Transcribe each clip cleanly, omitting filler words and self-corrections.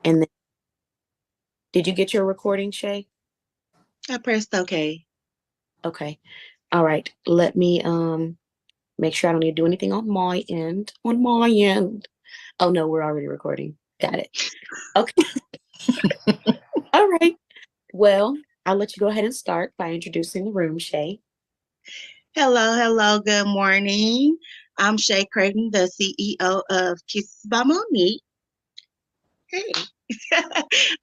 And then, did you get your recording, Shay? I pressed OK. Okay. All right. Let me make sure I don't need to do anything on my end. On my end. Oh no, we're already recording. Got it. Okay. All right. Well, I'll let you go ahead and start by introducing the room, Shay. Hello. Good morning. I'm Shay Crayton, the CEO of Kisses by Monique. Hey,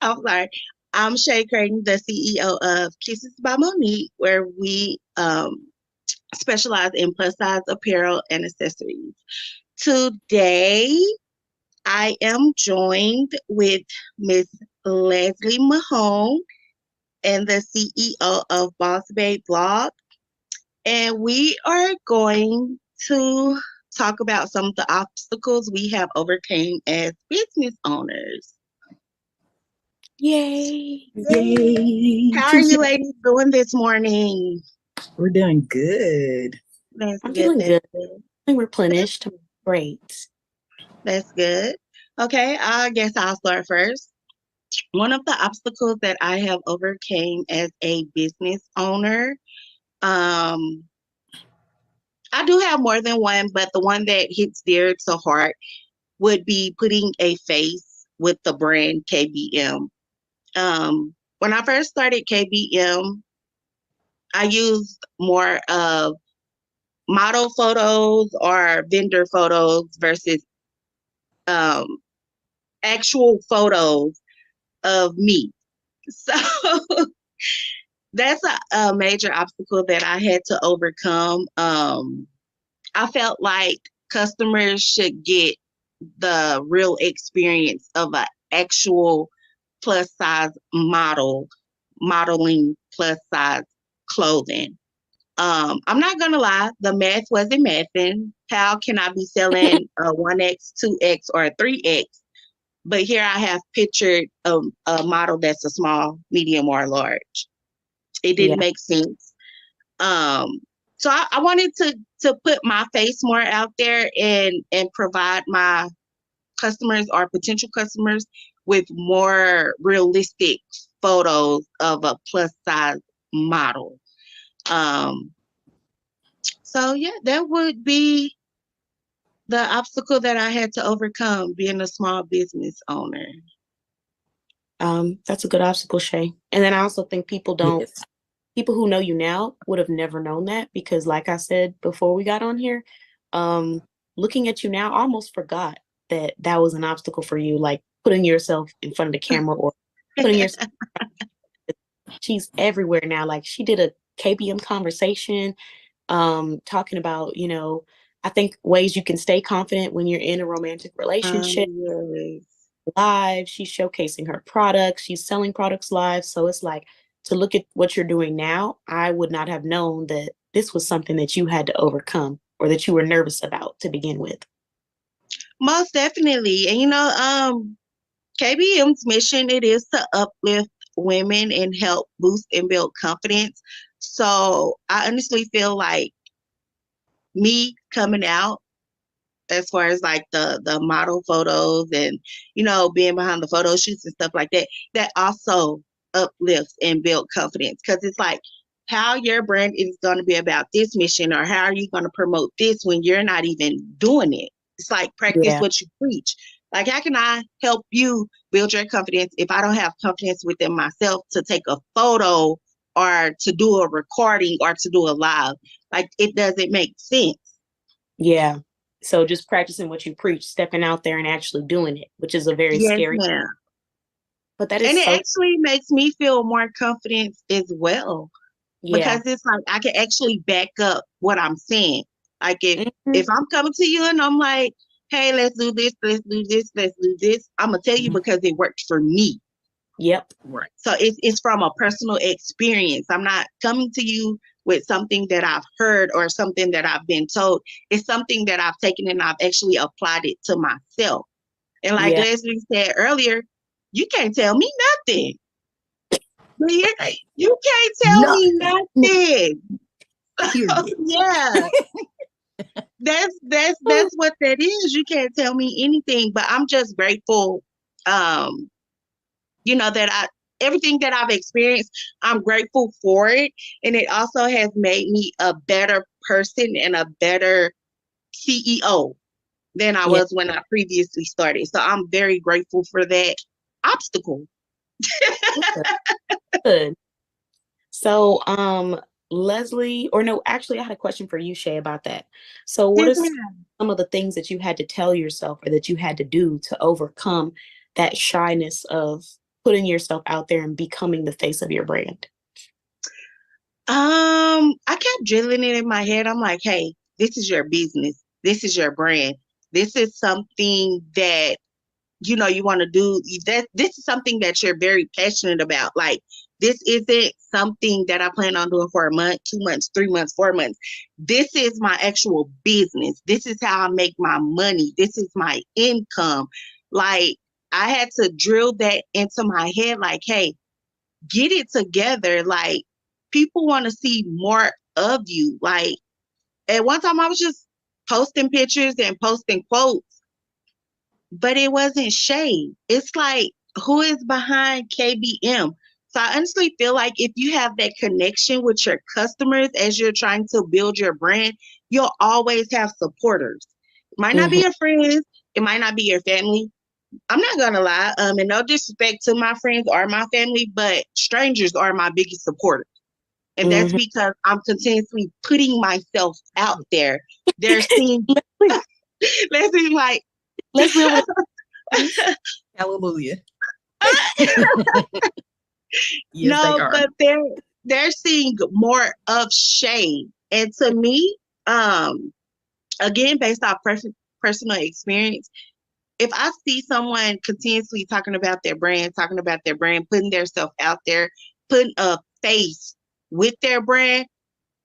I'm sorry. I'm Shay Crayton, the CEO of Kisses by Monique, where we specialize in plus size apparel and accessories. Today, I am joined with Miss Leslie Mahone and the CEO of Boss Babe Blog. And we are going to talk about some of the obstacles we have overcame as business owners. Yay. Yay. How are you ladies doing this morning? We're doing good. That's I'm good. doing That's good. good. I'm replenished. I'm great. That's good. Okay, I guess I'll start first. One of the obstacles that I have overcame as a business owner, um, I do have more than one, but the one that hits dear to heart would be putting a face with the brand KBM. When I first started KBM, I used more of model photos or vendor photos versus um, actual photos of me. So that's a major obstacle that I had to overcome. I felt like customers should get the real experience of an actual plus size model modeling plus size clothing. I'm not gonna lie, the math wasn't mathing. How can I be selling a 1X, 2X, or a 3X? But here I have pictured a model that's a small, medium, or large. It didn't Yeah. make sense. Um, so I wanted to put my face more out there and provide my customers or potential customers with more realistic photos of a plus size model. Um, so yeah, that would be the obstacle that I had to overcome being a small business owner. That's a good obstacle, Shay. And then I also think Yes. people who know you now would have never known that because like I said before we got on here, um, looking at you now, I almost forgot that that was an obstacle for you, like putting yourself in front of the camera or putting yourself, she's everywhere now. Like she did a KBM conversation, talking about, I think ways you can stay confident when you're in a romantic relationship Yes. live. She's showcasing her products. She's selling products live. So it's like to look at what you're doing now, I would not have known that this was something that you had to overcome or that you were nervous about to begin with. Most definitely. And KBM's mission, it is to uplift women and help boost and build confidence. So I honestly feel like me coming out as far as like the model photos and being behind the photo shoots and stuff like that, that also uplifts and build confidence because it's like how your brand is going to be about this mission or how are you going to promote this when you're not even doing it. It's like practice Yeah. what you preach. Like how can I help you build your confidence if I don't have confidence within myself to take a photo or to do a recording or to do a live? Like it doesn't make sense. Yeah. So just practicing what you preach, stepping out there and actually doing it, which is a very Yes, scary, ma'am. but that And is it so, actually makes me feel more confidence as well yeah. because it's like I can actually back up what I'm saying. Like if Mhm. I'm coming to you and I'm like, hey, let's do this, let's do this, let's do this, I'm gonna tell you Mhm. because it worked for me. Yep. Right. So it's from a personal experience. I'm not coming to you with something that I've heard or something that I've been told. It's something that I've taken and I've actually applied it to myself. And like Yeah. Leslie said earlier, you can't tell me nothing. You Right. you can't tell No. me nothing. Period. Yeah, that's what that is. You can't tell me anything, but I'm just grateful. Um, that everything that I've experienced, I'm grateful for it. And it also has made me a better person and a better CEO than I Yeah. was when I previously started. So I'm very grateful for that obstacle. Okay. Good. So, Leslie, or no, actually, I had a question for you, Shay, about that. So, what Yes, is ma'am. some of the things that you had to tell yourself or that you had to do to overcome that shyness of putting yourself out there and becoming the face of your brand? I kept drilling it in my head. I'm like, hey, this is your business. This is your brand. This is something that you want to do. That this is something that you're very passionate about. Like, this isn't something that I plan on doing for a month, 2 months, 3 months, 4 months. This is my actual business. This is how I make my money. This is my income. Like, I had to drill that into my head. Like, hey, get it together. Like, people want to see more of you. Like, at one time I was just posting pictures and posting quotes, but it wasn't Shay. It's like, who is behind KBM? So I honestly feel like if you have that connection with your customers as you're trying to build your brand, you'll always have supporters. It might not be Hmm. your friends, it might not be your family. I'm not gonna lie, and no disrespect to my friends or my family, but strangers are my biggest supporters. And that's Hmm. because I'm continuously putting myself out there. They're seeing, Leslie, let's see, like, Leslie, over please. Hallelujah. Yes, they no, are. but they're seeing more of Shay. And to me, um, again, based off personal experience, if I see someone continuously talking about their brand, putting their self out there, putting a face with their brand,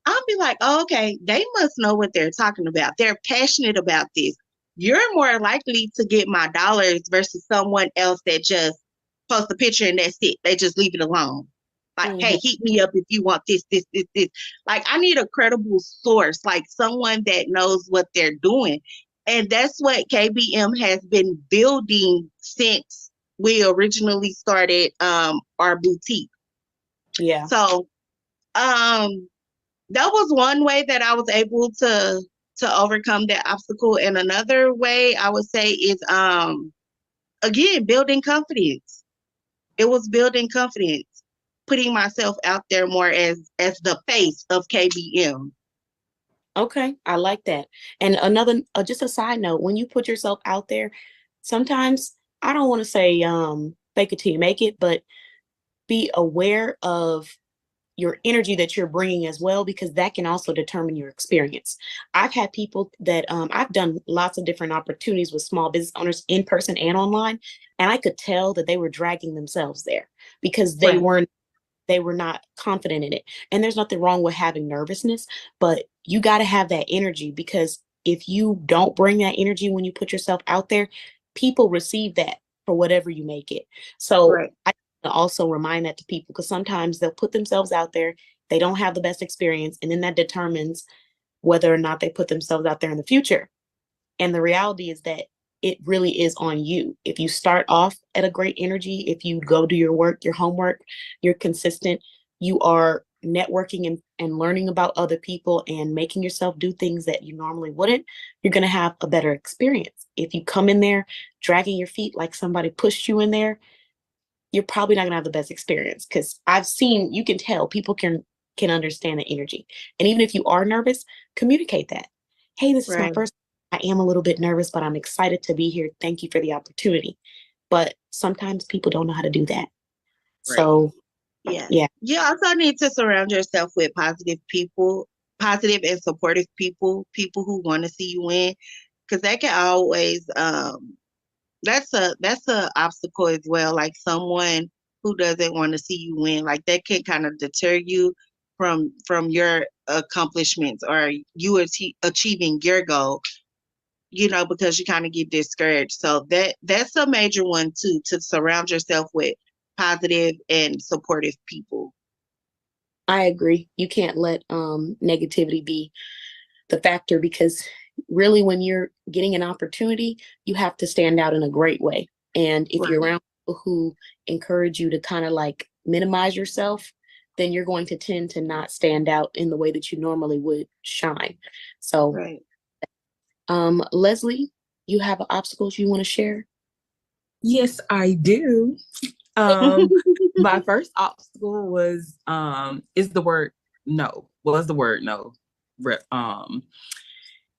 I'll be like, oh, okay, they must know what they're talking about. They're passionate about this. You're more likely to get my dollars versus someone else that just post a picture and that's it. They just leave it alone. Like, Hmm. hey, hit me up if you want this, this, this, this. Like, I need a credible source, like someone that knows what they're doing. And that's what KBM has been building since we originally started our boutique. Yeah. So um that was one way that I was able to overcome that obstacle. And another way I would say is again, building confidence. It was building confidence, putting myself out there more as the face of KBM. Okay, I like that. And another, just a side note, when you put yourself out there, sometimes I don't want to say fake it till you make it, but be aware of your energy that you're bringing as well, because that can also determine your experience. I've had people that I've done lots of different opportunities with small business owners in person and online, and I could tell that they were dragging themselves there because Right, they were not confident in it. And there's nothing wrong with having nervousness, but you got to have that energy, because if you don't bring that energy when you put yourself out there, people receive that for whatever you make it. So right, I also remind that to people, because sometimes they'll put themselves out there, they don't have the best experience, and then that determines whether or not they put themselves out there in the future. And the reality is that it really is on you. If you start off at a great energy, if you go do your work, your homework, you're consistent, you are networking and learning about other people and making yourself do things that you normally wouldn't, you're going to have a better experience. If you come in there dragging your feet like somebody pushed you in there, you're probably not going to have the best experience, because I've seen, you can tell people can understand the energy. And even if you are nervous, communicate that. Hey, this is my right, first. I am a little bit nervous, but I'm excited to be here. Thank you for the opportunity. But sometimes people don't know how to do that. Right. So, yeah. yeah. You also need to surround yourself with positive people, positive and supportive people, people who want to see you win, because that can always that's a obstacle as well. Like someone who doesn't want to see you win, like that can kind of deter you from your accomplishments or you achieving your goal. Because you kind of get discouraged. So that's a major one too, to surround yourself with positive and supportive people. I agree. You can't let negativity be the factor, because really when you're getting an opportunity, you have to stand out in a great way. And if you're Right. around people who encourage you to kind of like minimize yourself, then you're going to tend to not stand out in the way that you normally would shine. So, Right. Leslie, you have obstacles you want to share? Yes, I do. My first obstacle was is the word no. Was the word no.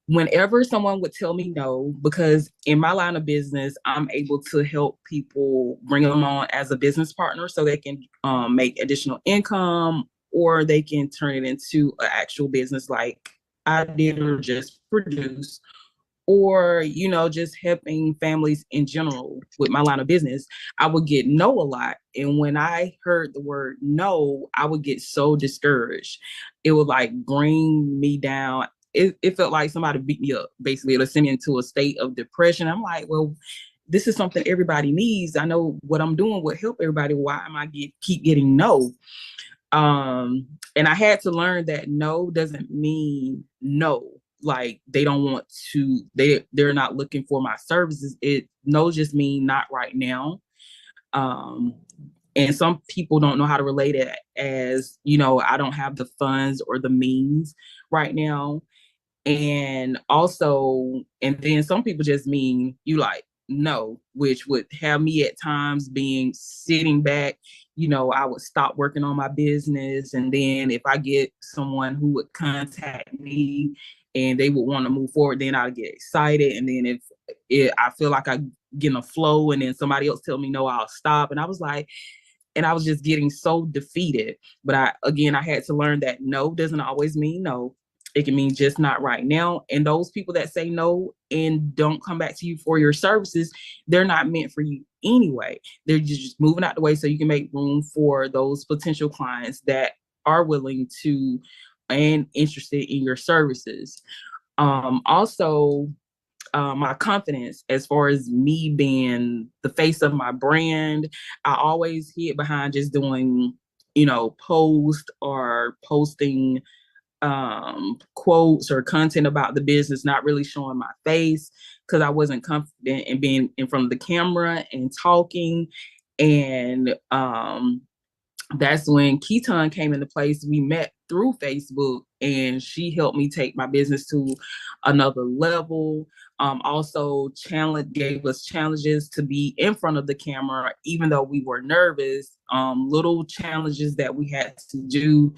Whenever someone would tell me no, because in my line of business, I'm able to help people bring them on as a business partner so they can make additional income, or they can turn it into an actual business like I did, or just produce, or just helping families in general with my line of business. I would get no a lot, and when I heard the word no, I would get so discouraged. It would like bring me down. It felt like somebody beat me up. Basically, it would send me into a state of depression. I'm like, well, this is something everybody needs. I know what I'm doing would help everybody. Why am I keep getting no? And I had to learn that no doesn't mean no. Like they don't want to, they're not looking for my services. No just mean not right now. And some people don't know how to relate it as, I don't have the funds or the means right now. And also, and then some people just mean you like no, which would have me at times being sitting back. I would stop working on my business, and then if I get someone who would contact me and they would want to move forward, then I'd get excited. And then if I feel like I get in a flow, and then somebody else tell me no, I'll stop. And I was just getting so defeated. But I had to learn that no doesn't always mean no. It can mean just not right now. And those people that say no and don't come back to you for your services, they're not meant for you anyway. They're just moving out the way so you can make room for those potential clients that are willing to and interested in your services. Also, my confidence as far as me being the face of my brand, I always hid behind just doing, post or posting quotes or content about the business, not really showing my face because I wasn't confident in being in front of the camera and talking. And that's when KeTohn came into place. We met through Facebook, and she helped me take my business to another level. Also, gave us challenges to be in front of the camera, even though we were nervous. Little challenges that we had to do,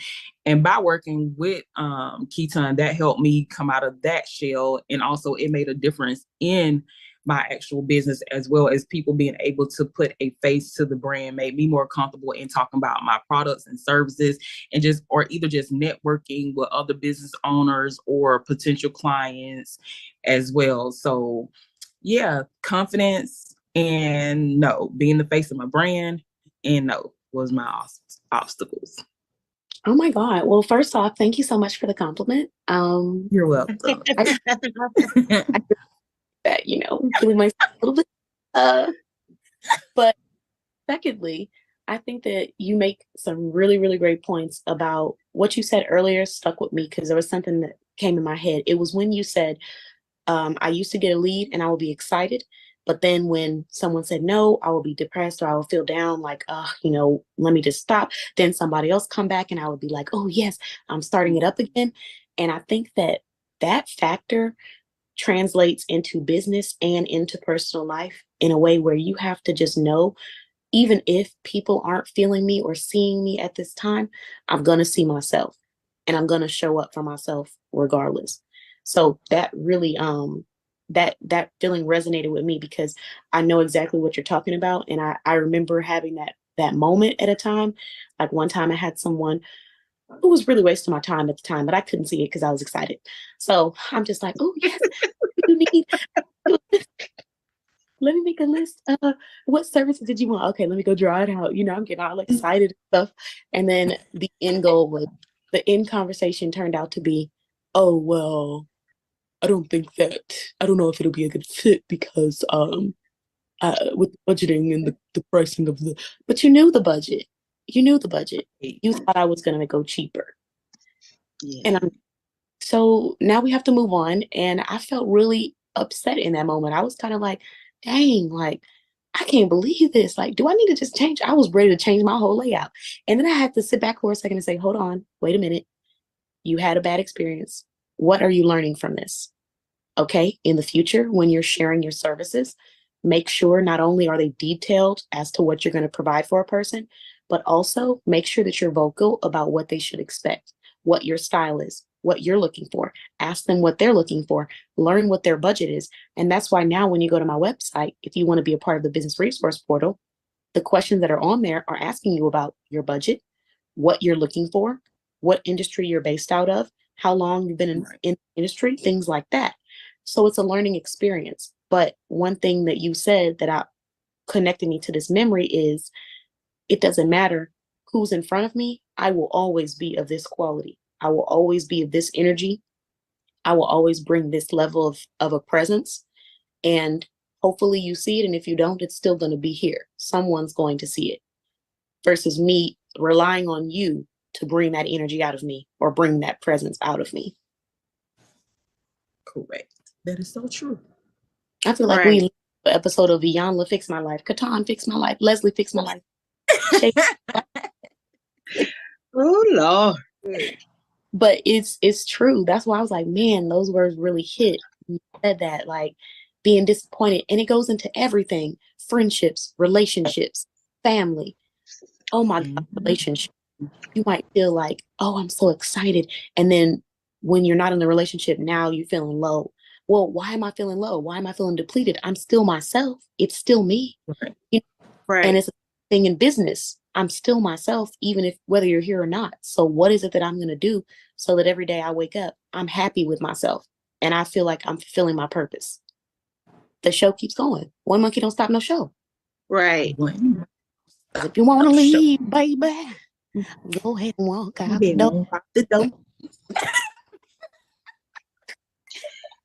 and by working with KeTohn, that helped me come out of that shell, and also it made a difference in my actual business, as well as people being able to put a face to the brand, made me more comfortable in talking about my products and services, and either just networking with other business owners or potential clients as well. So yeah, confidence and no, being the face of my brand and no was my obstacles. Oh my God. Well, first off, thank you so much for the compliment. You're welcome. That, feeling myself a little bit. But secondly, I think that you make some really, really great points about what you said earlier stuck with me because there was something that came in my head. It was when you said, I used to get a lead and I would be excited. But then when someone said no, I would be depressed or I would feel down like, let me just stop. Then somebody else come back and I would be like, oh, yes, I'm starting it up again. And I think that factor translates into business and into personal life in a way where you have to just know, even if people aren't feeling me or seeing me at this time, I'm going to see myself and I'm going to show up for myself regardless. So that really, that feeling resonated with me because I know exactly what you're talking about. And I remember having that moment at a time. Like one time I had someone who was really wasting my time at the time, but I couldn't see it because I was excited. So I'm just like, oh yes, you need. Let me make a list. What services did you want? Okay, let me go draw it out. I'm getting all excited and stuff. And then the the end conversation turned out to be, oh well, I don't know if it'll be a good fit because with the budgeting and the pricing of but you knew the budget. You knew the budget. You thought I was gonna go cheaper. Yeah. And so now we have to move on. And I felt really upset in that moment. I was kind of like, dang, like I can't believe this. Like, do I need to just change? I was ready to change my whole layout. And then I had to sit back for a second and say, hold on, wait a minute. You had a bad experience. What are you learning from this? Okay. In the future, when you're sharing your services, make sure not only are they detailed as to what you're going to provide for a person, but also make sure that you're vocal about what they should expect, what your style is, what you're looking for. Ask them what they're looking for, learn what their budget is. And that's why now when you go to my website, if you want to be a part of the business resource portal, the questions that are on there are asking you about your budget, what you're looking for, what industry you're based out of, how long you've been in the industry, things like that. So it's a learning experience. But one thing that you said that connected me to this memory is it doesn't matter who's in front of me. I will always be of this quality. I will always be of this energy. I will always bring this level of a presence. And hopefully you see it. And if you don't, it's still going to be here. Someone's going to see it versus me relying on you to bring that energy out of me or bring that presence out of me. Correct. That is so true. I feel like we episode of Iyanla Fix My Life, KeTohn Fix My Life, Leslie Fix My Life. Oh Lord. But it's true. That's why I was like, man, those words really hit. You said that, like being disappointed, and it goes into everything: friendships, relationships, family. Oh my God, relationship. You might feel like, oh, I'm so excited, and then when you're not in the relationship, now you're feeling low. Well, why am I feeling low? Why am I feeling depleted? I'm still myself. It's still me. Right. You know? And it's a thing in business. I'm still myself, even if whether you're here or not. So what is it that I'm going to do so that every day I wake up, I'm happy with myself and I feel like I'm fulfilling my purpose? The show keeps going. One monkey don't stop no show. Right. If you want to leave, baby, go ahead and walk out the door.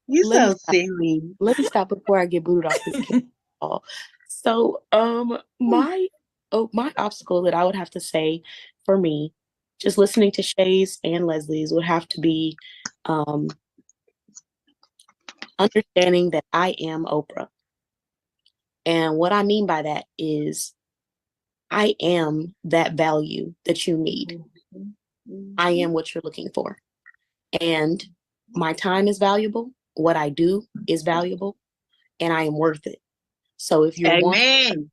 You so silly. Let me stop before I get booted off this call. So, my obstacle that I would have to say for me, just listening to Shay's and Leslie's, would have to be understanding that I am Oprah. And what I mean by that is I am that value that you need. I am what you're looking for. And my time is valuable. What I do is valuable, and I am worth it. So if you're wanting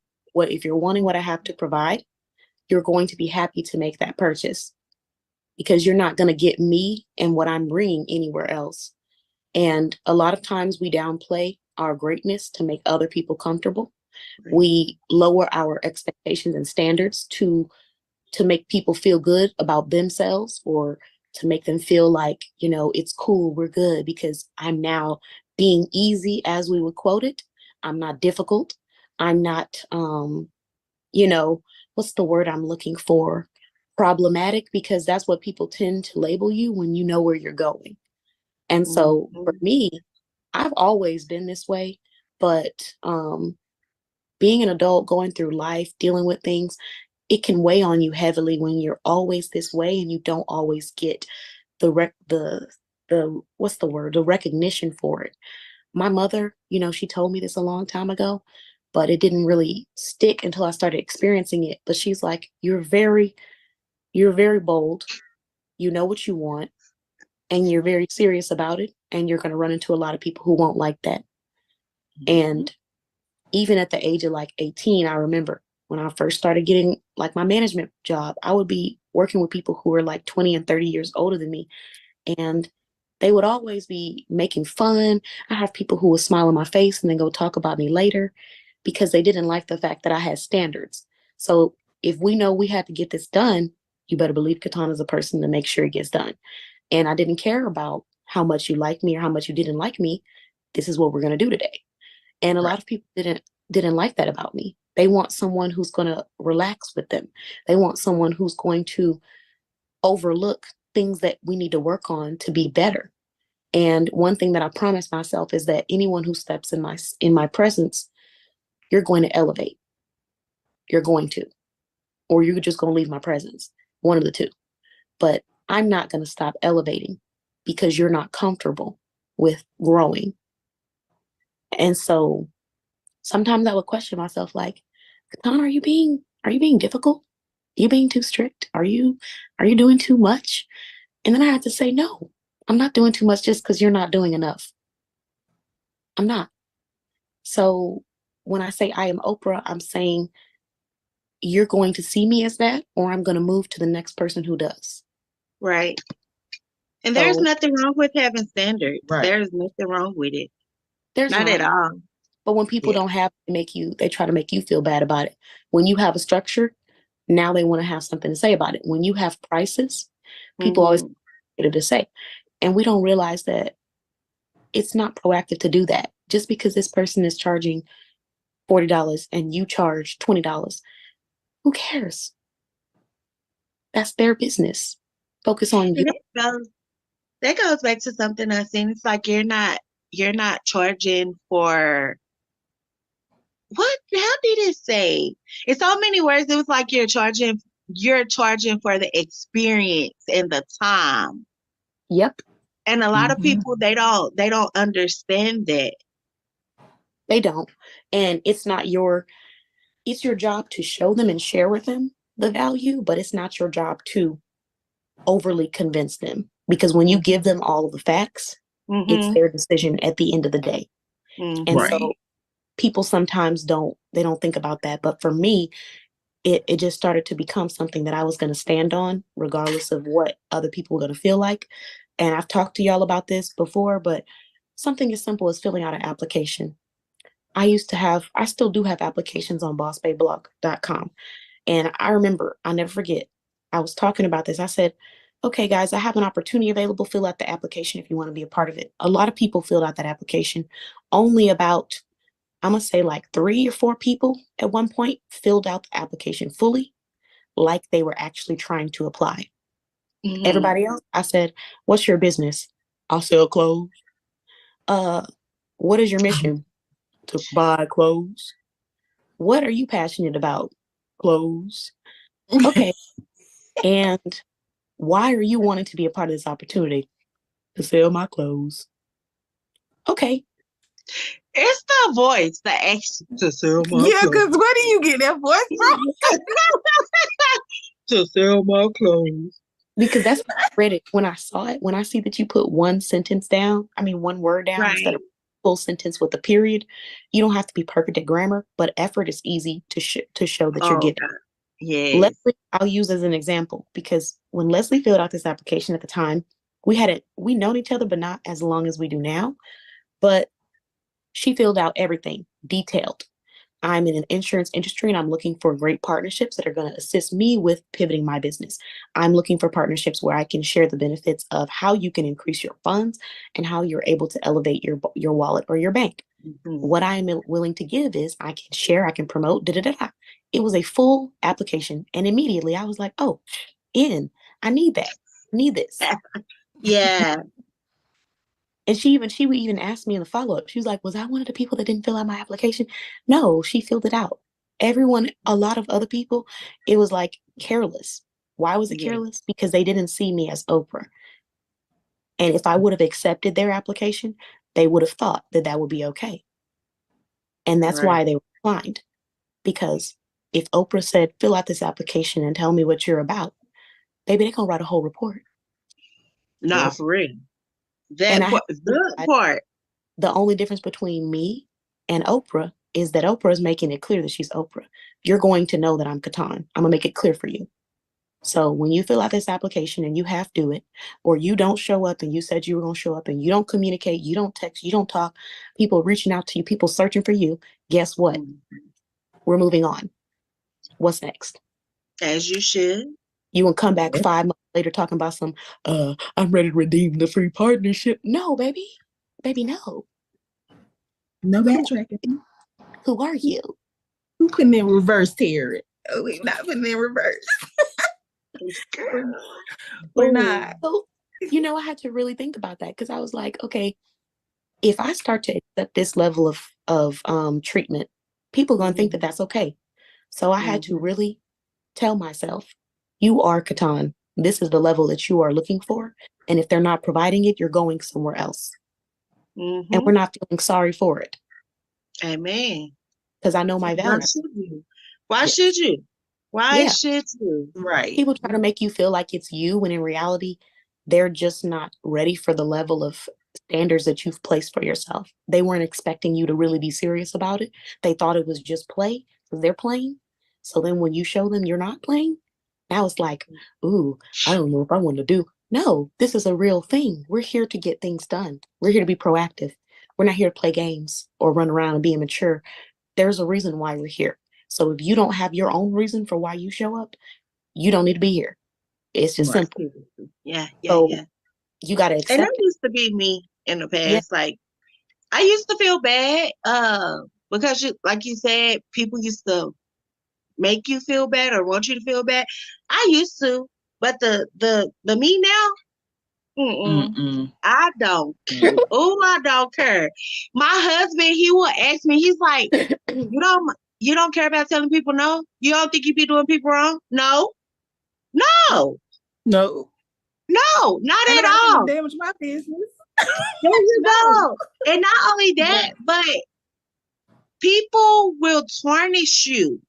what I have to provide, you're going to be happy to make that purchase because you're not going to get me and what I'm bringing anywhere else. And a lot of times we downplay our greatness to make other people comfortable. Right. We lower our expectations and standards to make people feel good about themselves, or to make them feel like, you know, it's cool, we're good because I'm now being easy, as we would quote it. I'm not difficult. I'm not, you know, what's the word I'm looking for? Problematic, because that's what people tend to label you when you know where you're going. And so for me, I've always been this way, but being an adult, going through life, dealing with things, it can weigh on you heavily when you're always this way and you don't always get the what's the word? The recognition for it. My mother, you know, she told me this a long time ago, but it didn't really stick until I started experiencing it. But she's like, you're very bold. You know what you want, and you're very serious about it. And you're going to run into a lot of people who won't like that. And even at the age of like 18, I remember when I first started getting like my management job, I would be working with people who were like 20 and 30 years older than me. And they would always be making fun. I have people who would smile in my face and then go talk about me later because they didn't like the fact that I had standards. So if we know we have to get this done, you better believe KeTohn is a person to make sure it gets done. And I didn't care about how much you liked me or how much you didn't like me. This is what we're going to do today. And a lot of people didn't like that about me. They want someone who's going to relax with them. They want someone who's going to overlook things that we need to work on to be better. And one thing that I promised myself is that anyone who steps in my presence, you're going to elevate. You're going to, or you're just going to leave my presence. One of the two. But I'm not going to stop elevating because you're not comfortable with growing. And so Sometimes I would question myself like, KeTohn, are you being difficult? Are you being too strict? Are you doing too much? And then I had to say, no, I'm not doing too much just because you're not doing enough. I'm not. So when I say I am Oprah, I'm saying you're going to see me as that, or I'm going to move to the next person who does. Right. And there's So nothing wrong with having standards. Right. There's nothing wrong with it. there's Not at all. But when people Yeah. don't have, they try to make you feel bad about it. When you have a structure, now they want to have something to say about it. When you have prices, people always get it to say. And we don't realize that it's not proactive to do that. Just because this person is charging $40 and you charge $20, who cares? That's their business. Focus on you. That goes back to something I seen. It's like you're not charging for what? How did it say? In so many words, it was like you're charging for the experience and the time. Yep. And a lot of people they don't understand that. They don't. And it's your job to show them and share with them the value, but it's not your job to overly convince them. Because when you give them all of the facts, it's their decision at the end of the day. And so people sometimes don't think about that. But for me, it just started to become something that I was going to stand on, regardless of what other people were going to feel like. And I've talked to y'all about this before, but something as simple as filling out an application. I still do have applications on bossbayblog.com. And I remember, I'll never forget, I was talking about this. I said, okay, guys, I have an opportunity available. Fill out the application if you want to be a part of it. A lot of people filled out that application. Only about, I'm going to say like 3 or 4 people at one point filled out the application fully, like they were actually trying to apply. Everybody else, I said, what's your business? I'll sell clothes. What is your mission? To buy clothes. What are you passionate about? Clothes. Okay. And why are you wanting to be a part of this opportunity? To sell my clothes. Okay. It's the voice that asks to sell my clothes. Yeah, because where do you get that voice from? To sell my clothes. Because that's what I read it when I saw it. When I see that you put one word down instead of full sentence with a period, you don't have to be perfect at grammar, but effort is easy to show that you're giving. Yes. Leslie, I'll use as an example, because when Leslie filled out this application at the time, we known each other, but not as long as we do now. But she filled out everything detailed. I'm in an insurance industry and I'm looking for great partnerships that are going to assist me with pivoting my business. I'm looking for partnerships where I can share the benefits of how you can increase your funds and how you're able to elevate your wallet or your bank. What I am willing to give is I can share, I can promote, It was a full application. And immediately I was like, oh, I need that. I need this. Yeah. And she would even ask me in the follow-up. She was like, was I one of the people that didn't fill out my application? No, she filled it out. A lot of other people, it was like careless. Why was it careless? Because they didn't see me as Oprah. And if I would have accepted their application, they would have thought that would be okay. And that's why they were declined. Because if Oprah said, fill out this application and tell me what you're about, baby, they're going to write a whole report. Nah, for real. Good part. The only difference between me and Oprah is that Oprah is making it clear that she's Oprah. You're going to know that I'm KeTohn. I'm going to make it clear for you. So when you fill out this application and you have to do it, or you don't show up and you said you were going to show up and you don't communicate, you don't text, you don't talk, people reaching out to you, people searching for you, guess what? We're moving on. What's next? As you should. You will come back 5 months later talking about some, I'm ready to redeem the free partnership. No, baby. Baby, no. No backtracking. Who are you? Who putting in reverse, Terry? Oh, we're not putting in reverse. We're not. So, I had to really think about that, because I was like, okay, if I start to accept this level of treatment, people are going to think that that's okay. So I had to really tell myself, you are KeTohn. This is the level that you are looking for. And if they're not providing it, you're going somewhere else. And we're not feeling sorry for it. Amen. because I know my Why value. should you? Why Yes. should you? Why Yeah. should you? Right. People try to make you feel like it's you when in reality, they're just not ready for the level of standards that you've placed for yourself. They weren't expecting you to really be serious about it. They thought it was just play because they're playing. So then when you show them you're not playing, now it's like, ooh, I don't know if I want to do. No, this is a real thing. We're here to get things done. We're here to be proactive. We're not here to play games or run around and be immature. There's a reason why we're here. So if you don't have your own reason for why you show up, you don't need to be here. It's just Right. simple. Yeah, So yeah. you got to And that accept it. used to be me in the Yeah. past. Like, I used to feel bad, because like you said, people used to make you feel bad or want you to feel bad. I used to, but the me now, Mm-mm. I don't care. Oh, I don't care. My husband, he will ask me, he's like, you don't care about telling people no? You don't think you be doing people wrong? No, no, No. no, not Ain't at nobody finna all. damage my business. There you No. go. And not only that, Right. but people will tarnish you.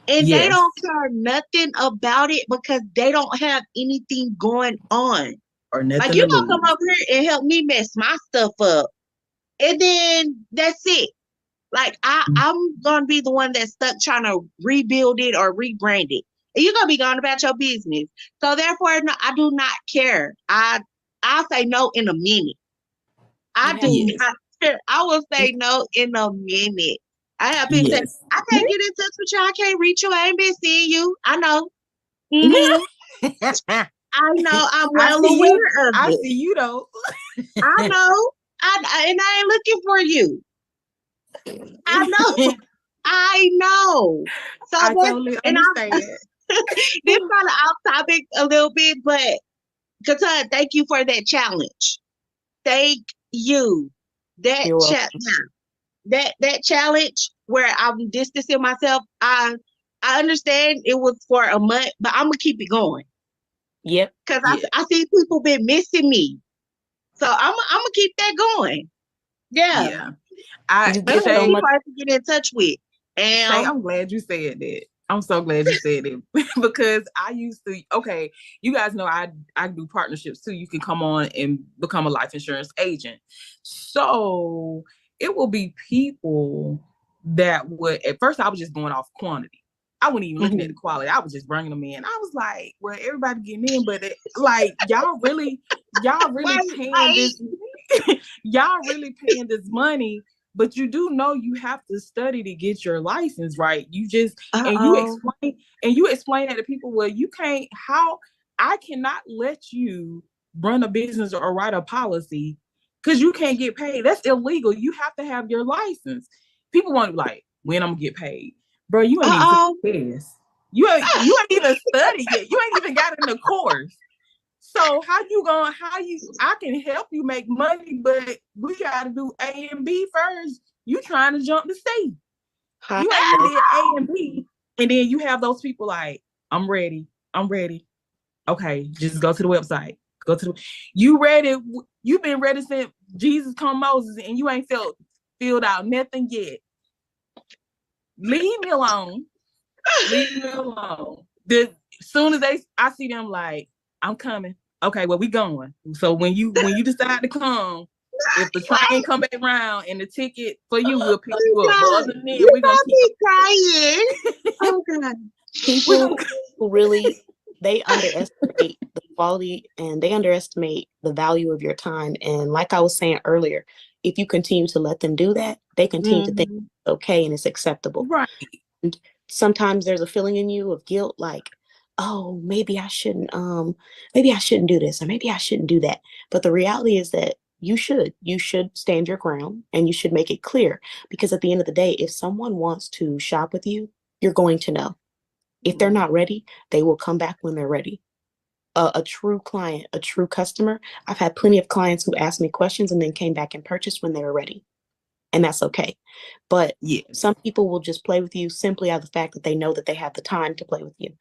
And they Yes. don't care nothing about it because they don't have anything going on. Or Like, nothing you to gonna come lose. over here and help me mess my stuff up. And then that's it. Like, I'm gonna be the one that's stuck trying to rebuild it or rebrand it. And you're gonna be going about your business. So therefore, no, I do not care. I'll say no in a minute. I You have do to Yes. not care. I will say no in a minute. I have people say, Yes. I can't get in touch with you. I can't reach you. I ain't been seeing you. I know. Hmm I know. I'm I well see you. aware of I it. see you though. I know. And I ain't looking for you. I know. I know. So I that's, totally and I'm understand. this kind of off topic a little bit, but KeTohn, thank you for that challenge. Thank you. That You're welcome. that challenge where I'm distancing myself, I understand it was for a month, but I'm gonna keep it going Yep. because Yeah. I see people been missing me, so I'm gonna keep that going. Yeah, Yeah. You there's get some so Shay, people much. I have to get in touch with, Shay, and I'm glad you said that. I'm so glad you said it because I used to. Okay, you guys know I do partnerships too. You can come on and become a life insurance agent. So it will be people that would. At first, I was just going off quantity. I wasn't even looking at the quality. I was just bringing them in. I was like, well, everybody getting in, but like y'all really paying wait, this. Y'all really paying this money, but you do know you have to study to get your license, right? You just and uh-oh, you explain that to people. Well, you can't. How I cannot let you run a business or write a policy because you can't get paid. That's illegal. You have to have your license. People want to be like, when I'm gonna get paid, bro? You ain't even uh-oh. took the test. You ain't even studied yet. You ain't even got in the course. So I can help you make money, but we gotta do A and B first. You trying to jump the state. Hot You ain't even take. did A and B. And then you have those people like, I'm ready. I'm ready. Okay, just go to the website. Go to the you ready. You've been ready since Jesus come Moses and you ain't filled out nothing yet. Leave me alone. Leave me alone. Soon as I see them like, I'm coming. Okay, well, we going. So when you decide to come, if the train Wait, come back around and the ticket for you, we'll pick oh you up. But God, other than that, you we're gonna got keep me crying. Oh God. we're People gonna who really they underestimate the quality and they underestimate the value of your time. And like I was saying earlier, if you continue to let them do that, they continue to think Mhm. it's okay and it's acceptable. right. And sometimes there's a feeling in you of guilt, like, oh, maybe I shouldn't do this, or maybe I shouldn't do that. But the reality is that you should stand your ground and you should make it clear. Because at the end of the day, if someone wants to shop with you, you're going to know. If they're not ready, they will come back when they're ready. A true client, a true customer. I've had plenty of clients who asked me questions and then came back and purchased when they were ready. And that's okay. But Yes. some people will just play with you simply out of the fact that they know that they have the time to play with you.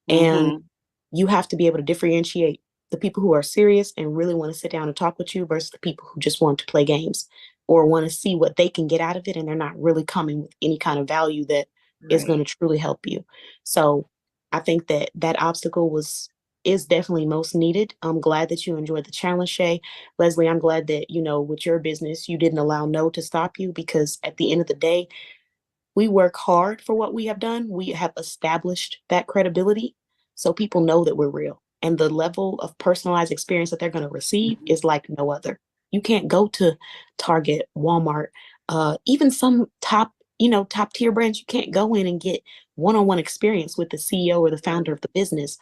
And Mhm. you have to be able to differentiate the people who are serious and really want to sit down and talk with you versus the people who just want to play games. or want to see what they can get out of it, and they're not really coming with any kind of value that is going to truly help you. So I think that that obstacle is definitely most needed. I'm glad that you enjoyed the challenge, Shay. Leslie, I'm glad that, with your business, you didn't allow no to stop you, because at the end of the day, we work hard for what we have done. We have established that credibility so people know that we're real. And the level of personalized experience that they're going to receive is like no other. You can't go to Target, Walmart, even some top tier brands. You can't go in and get one-on-one experience with the CEO or the founder of the business.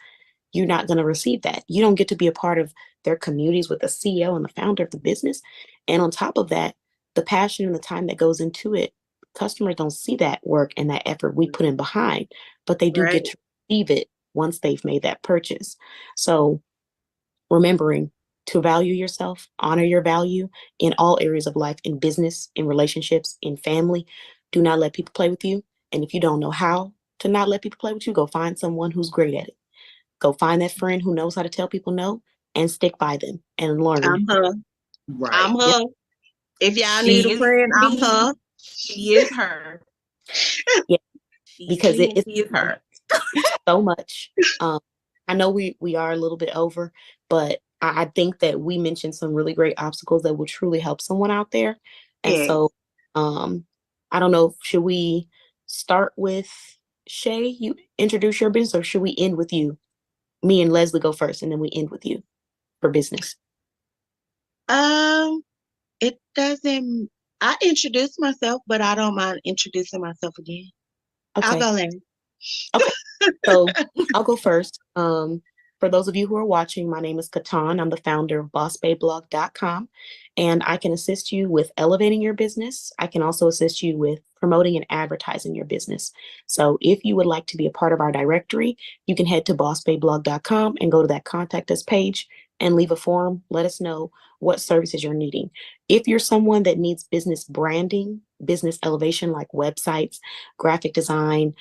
You're not going to receive that. You don't get to be a part of their communities with the CEO and the founder of the business. And on top of that, the passion and the time that goes into it, customers don't see that work and that effort we put in behind, but they do get to receive it once they've made that purchase. So remembering to value yourself, honor your value in all areas of life, in business, in relationships, in family. Do not let people play with you. And if you don't know how to not let people play with you, go find someone who's great at it. Go find that friend who knows how to tell people no, and stick by them and learn. I'm her. Right. I'm her. If y'all She need a is friend, I'm me. her. She is her. Yeah, She's because me and it's she is her. so much. I know we are a little bit over, but I think that we mentioned some really great obstacles that will truly help someone out there. And Yes. so I don't know, should we start with Shay? You introduce your business, or should we end with you? Me and Leslie go first, and then we end with you for business. It doesn't. I introduced myself, but I don't mind introducing myself again. I'll Okay. go, Larry. Okay. So I'll go first. For those of you who are watching, my name is KeTohn. I'm the founder of BossBabeBlog.com, and I can assist you with elevating your business. I can also assist you with promoting and advertising your business. So if you would like to be a part of our directory, you can head to BossBabeBlog.com and go to that contact us page and leave a form. Let us know what services you're needing. If you're someone that needs business branding, business elevation, like websites, graphic design,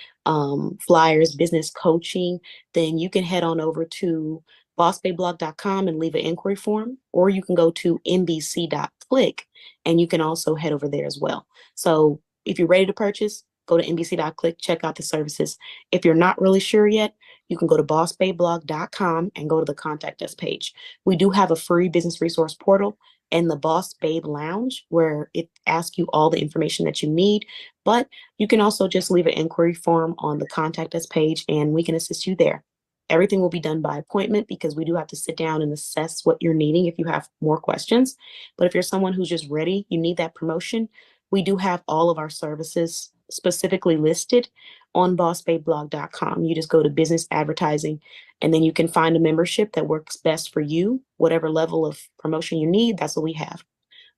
flyers, business coaching, then you can head on over to bossbayblog.com and leave an inquiry form, or you can go to nbc.click and you can also head over there as well. So if you're ready to purchase, go to nbc.click, check out the services. If you're not really sure yet, you can go to bossbayblog.com and go to the contact us page. We do have a free business resource portal and the Boss Babe Lounge, where it asks you all the information that you need. But you can also just leave an inquiry form on the contact us page and we can assist you there. Everything will be done by appointment, because we do have to sit down and assess what you're needing if you have more questions. But if you're someone who's just ready, you need that promotion, we do have all of our services specifically listed on bossbabeblog.com. You just go to business advertising, and then you can find a membership that works best for you. Whatever level of promotion you need, that's what we have.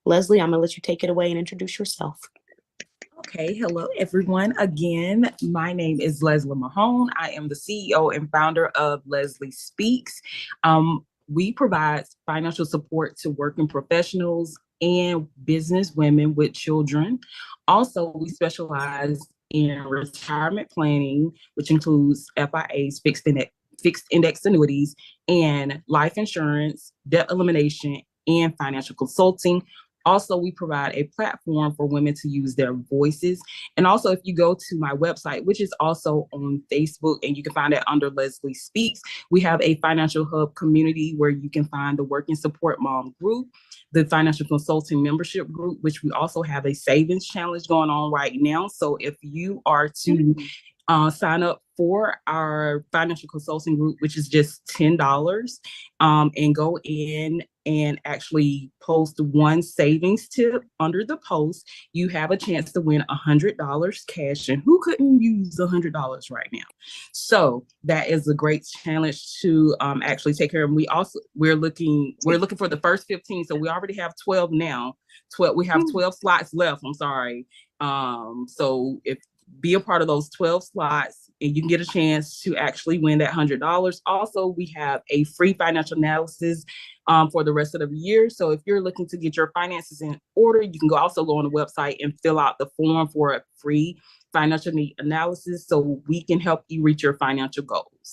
Leslie, I'm going to let you take it away and introduce yourself. Okay, hello everyone. Again, my name is Leslie Mahone. I am the CEO and founder of LeslieSpeaks. We provide financial support to working professionals and business women with children. Also, we specialize in retirement planning, which includes FIAs, fixed index annuities, and life insurance, debt elimination, and financial consulting. Also, we provide a platform for women to use their voices. And also, if you go to my website, which is also on Facebook, and you can find it under LeslieSpeaks, we have a financial hub community where you can find the Working Support Mom group, the Financial Consulting Membership group, which we also have a savings challenge going on right now. So if you are to sign up for our financial consulting group, which is just $10, and go in and actually post one savings tip under the post, you have a chance to win $100 cash. And who couldn't use $100 right now? So that is a great challenge to actually take care of. And we're looking for the first 15. So we already have 12 now. We have 12 slots left. I'm sorry. So if be a part of those 12 slots, and you can get a chance to actually win that $100. Also, we have a free financial analysis for the rest of the year. So if you're looking to get your finances in order, you can also go on the website and fill out the form for a free financial need analysis so we can help you reach your financial goals.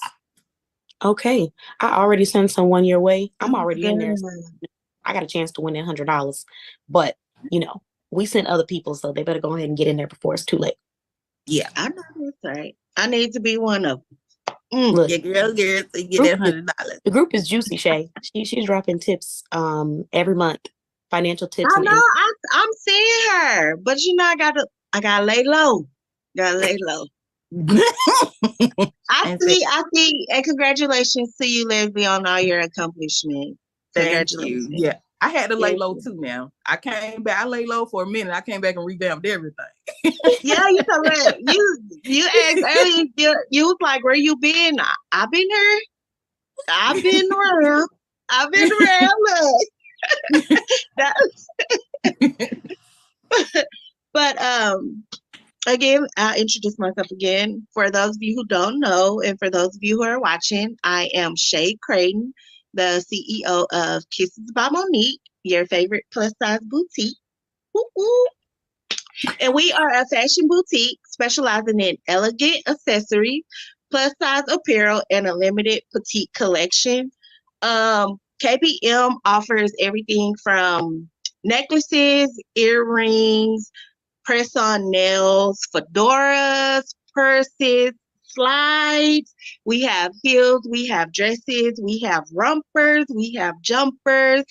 Okay. I already sent someone your way. I'm already in there. I got a chance to win that $100. But, we sent other people, so they better go ahead and get in there before it's too late. Yeah. I know that's right. I need to be one of them. Look, Yeah, girl, so you get group that $100. the group is juicy, Shay. She's dropping tips every month, financial tips I and know. I'm seeing her, but you know, I gotta lay low. Gotta lay low. I see. And congratulations to you, Leslie, on all your accomplishments. Thank you. Congratulations. Yeah. I had to lay Thank low you. too now. I came back, I lay low for a minute. I came back and revamped everything. Yeah, you correct. You asked earlier, you was like, where you been? I've been here. I've been around. I've been around. Look. But again, I'll introduce myself again. For those of you who don't know, and for those of you who are watching, I am Shay Crayton, the CEO of Kisses by Monique, your favorite plus size boutique. Woo-woo. And we are a fashion boutique specializing in elegant accessories, plus size apparel, and a limited petite collection. KBM offers everything from necklaces, earrings, press-on nails, fedoras, purses, slides. We have heels, we have dresses, we have rompers, we have jumpers.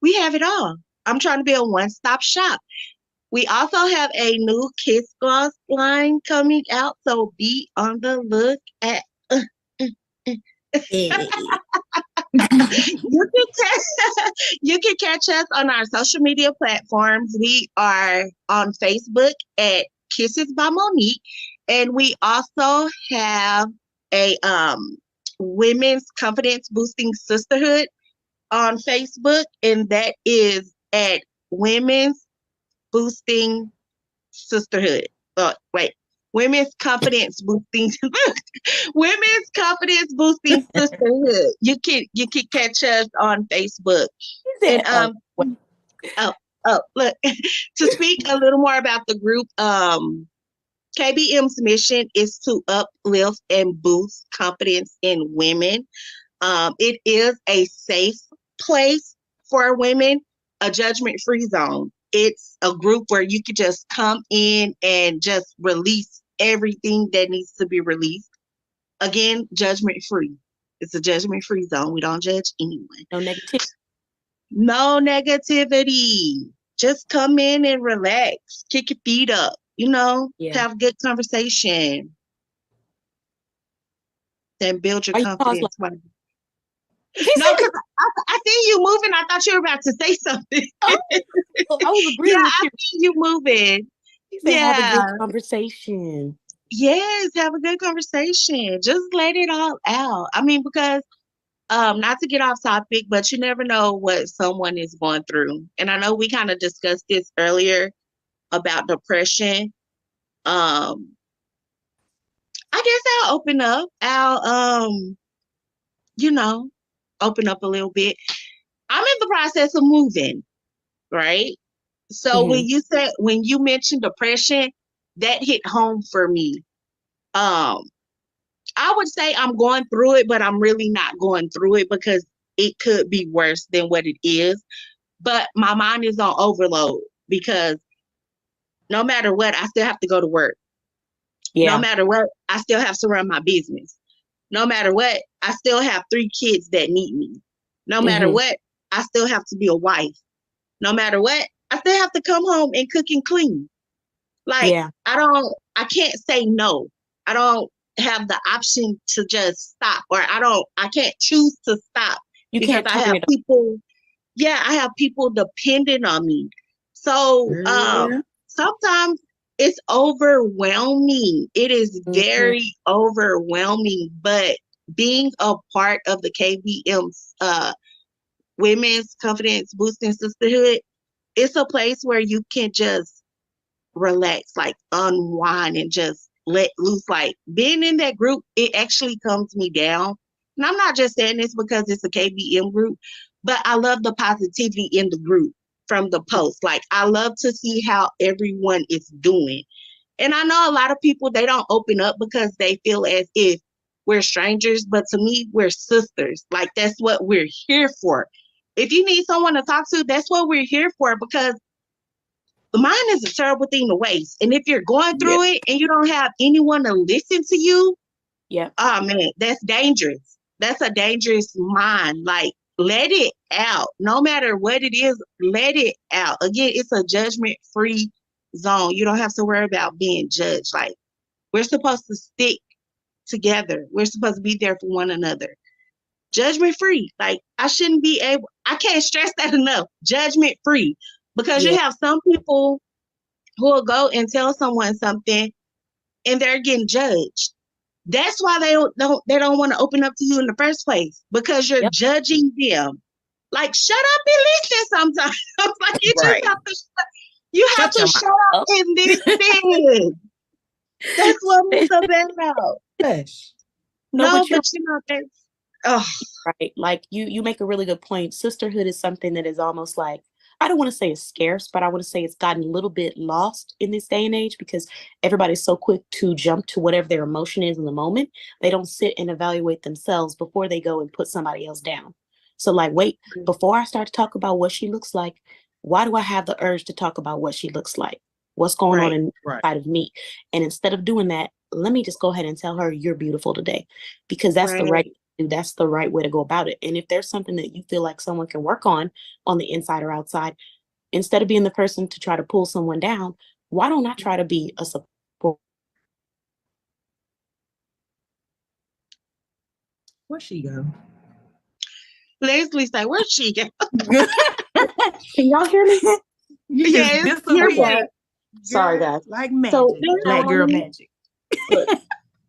We have it all. I'm trying to be a one-stop shop. We also have a new Kiss Gloss line coming out, so be on the look at. You can catch us on our social media platforms. We are on Facebook at Kisses by Monique, and we also have a women's confidence boosting sisterhood on Facebook, and that is at Women's Boosting Sisterhood. Wait, Women's Confidence Boosting Women's Confidence Boosting Sisterhood. You can catch us on Facebook. And look, to speak a little more about the group, KBM's mission is to uplift and boost confidence in women. It is a safe place for women, a judgment-free zone. It's a group where you could just come in and just release everything that needs to be released. Again, judgment-free. It's a judgment-free zone. We don't judge anyone. No negativity. No negativity. Just come in and relax. Kick your feet up. Have a good conversation. Then build your confidence. No, because I see you moving. I thought you were about to say something. I was agreeing with you. I see you moving. Have a good conversation. Yes, have a good conversation. Just let it all out. I mean, because not to get off topic, but you never know what someone is going through. And I know we kind of discussed this earlier about depression. I guess I'll open up. Open up a little bit. I'm in the process of moving, right? So when you mentioned depression, that hit home for me. I would say I'm going through it, but I'm really not going through it because it could be worse than what it is. But my mind is on overload because no matter what, I still have to go to work. Yeah. No matter what, I still have to run my business. No matter what, I still have 3 kids that need me. No matter what, I still have to be a wife. No matter what, I still have to come home and cook and clean. Like, I can't say no. I don't have the option to just stop, or I can't choose to stop because I have people. Yeah, I have people dependent on me. So sometimes it's overwhelming. It is very overwhelming, but being a part of the KBM's Women's Confidence Boosting Sisterhood, it's a place where you can just relax, like unwind and just let loose. Like being in that group, it actually calms me down. And I'm not just saying this because it's a KBM group, but I love the positivity in the group from the post. Like I love to see how everyone is doing. And I know a lot of people, they don't open up because they feel as if we're strangers, but to me, we're sisters. Like that's what we're here for. If you need someone to talk to, that's what we're here for, because mine is a terrible thing to waste. And if you're going Yeah. through it and you don't have anyone to listen to you, Yeah. oh man, that's dangerous. That's a dangerous mind. Like, let it out. No matter what it is, let it out. Again, it's a judgment-free zone. You don't have to worry about being judged. Like, we're supposed to stick together. We're supposed to be there for one another. Judgment-free. Like, I can't stress that enough. Judgment-free. Because you Yeah. have some people who will go and tell someone something and they're getting judged. That's why they don't want to open up to you in the first place, because you're Yep. judging them. Like, shut up and listen sometimes. Like, you just Right. have to Shut your shut mouth up up. and listen. That's what it's about. Hush. No, No, but you're but that's, oh, right. Like you make a really good point. Sisterhood is something that is almost like, I don't want to say it's scarce, but I want to say it's gotten a little bit lost in this day and age because everybody's so quick to jump to whatever their emotion is in the moment. They don't sit and evaluate themselves before they go and put somebody else down. So like, wait, before I start to talk about what she looks like, why do I have the urge to talk about what she looks like? What's going on inside of me? And instead of doing that, let me just go ahead and tell her you're beautiful today, because that's the right that's the right way to go about it. And if there's something that you feel like someone can work on the inside or outside, instead of being the person to try to pull someone down, why don't I try to be a support? Where'd she go? Leslie say, where'd she go? Can y'all hear me? You Yes, just you're disappeared. Sorry, guys. Like magic. So, Black girl magic. Look,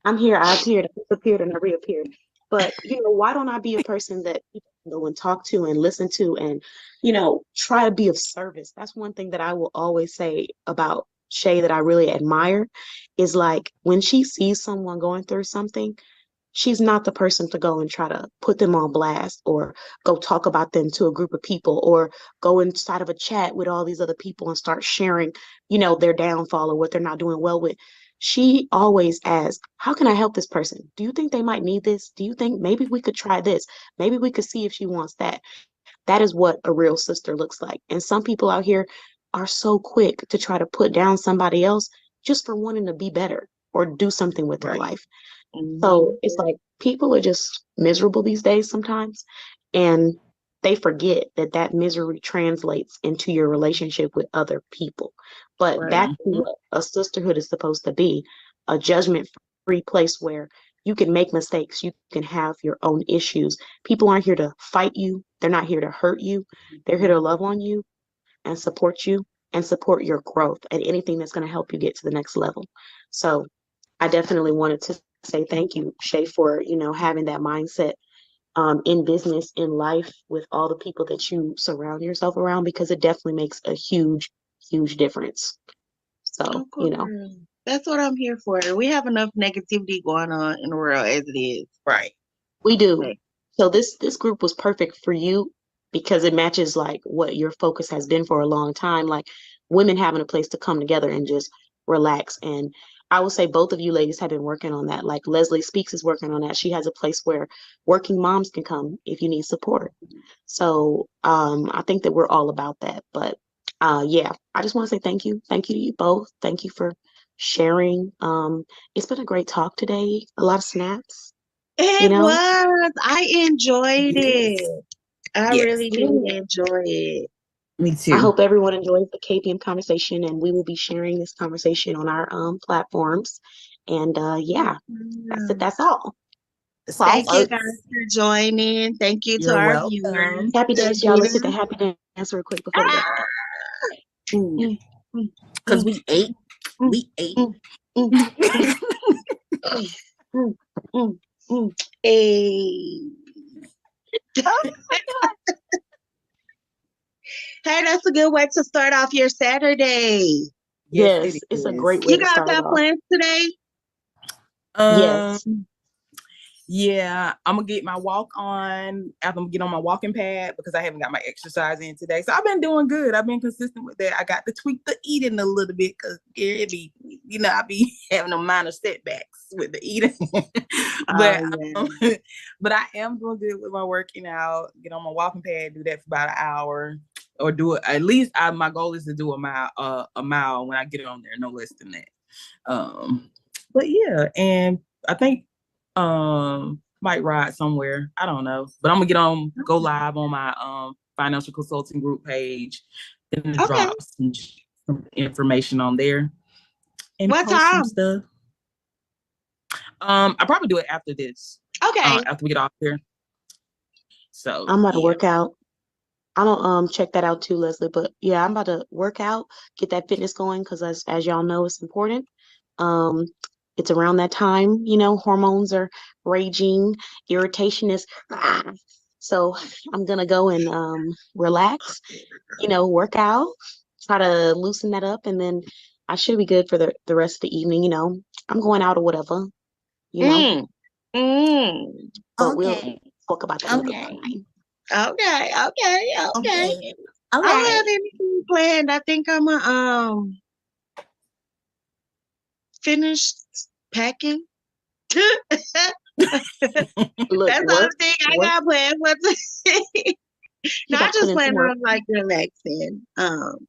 I'm here. I appeared, I disappeared, and I reappeared. But why don't I be a person that people can go and talk to and listen to, and try to be of service? That's one thing that I will always say about Shay that I really admire, is like when she sees someone going through something, she's not the person to go and try to put them on blast or go talk about them to a group of people or go inside of a chat with all these other people and start sharing, their downfall or what they're not doing well with. She always asks, how can I help this person? Do you think they might need this? Do you think maybe we could try this? Maybe we could see if she wants that. That is what a real sister looks like. And some people out here are so quick to try to put down somebody else just for wanting to be better or do something with their life. So it's like people are just miserable these days sometimes, and they forget that that misery translates into your relationship with other people. But that's what a sisterhood is supposed to be, a judgment-free place where you can make mistakes, you can have your own issues. People aren't here to fight you, they're not here to hurt you. They're here to love on you and support your growth and anything that's going to help you get to the next level. So I definitely wanted to say thank you, Shay, for having that mindset in business, in life, with all the people that you surround yourself around, because it definitely makes a huge, huge difference. So that's what I'm here for. We have enough negativity going on in the world as it is. Right. We do. So this group was perfect for you because it matches like what your focus has been for a long time, like women having a place to come together and just relax. And I would say both of you ladies have been working on that. Like LeslieSpeaks is working on that. She has a place where working moms can come if you need support. So I think that we're all about that. But yeah, I just want to say thank you. Thank you to you both. Thank you for sharing. It's been a great talk today. A lot of snaps. It was. I enjoyed it. I really did enjoy it. Me too. I hope everyone enjoys the KBM conversation, and we will be sharing this conversation on our platforms. And yeah, that's it. That's all. Thank you guys for joining. Thank you to our viewers. Happy dance, y'all. Let's hit the happy dance real quick before we go. Because we ate. We ate. Hey. Hey, that's a good way to start off your Saturday. Yes, it's a great way you to guys start got off. plans today? Yes. Yeah, I'm gonna get my walk on after I'm get on my walking pad because I haven't got my exercise in today. So I've been doing good. I've been consistent with that. I got to tweak the eating a little bit because it be, I be having a minor setbacks with the eating. But I am doing good with my working out. Get on my walking pad, do that for about an hour. or do it at least. My goal is to do a mile when I get on there, no less than that. But yeah, and I think might ride somewhere. I don't know, but I'm gonna go live on my financial consulting group page, and Okay. drop some information on there and What post some time? stuff. I probably do it after this. Okay. After we get off here. So I'm about to yeah. work out. I'm gonna check that out too, Leslie. But yeah, I'm about to work out, get that fitness going because as y'all know, it's important. Um, it's around that time, hormones are raging, irritation is so I'm gonna go and relax, work out, try to loosen that up, and then I should be good for the rest of the evening, I'm going out or whatever, Mm. Mm. but we'll Okay. talk about that another Okay. time. Okay. Okay. Okay. Okay. All I don't have right. anything planned. I think I'm gonna finish packing. Look, That's the only work, thing I work. got planned for today. You No, I about to put just in plan some work. on like relaxing.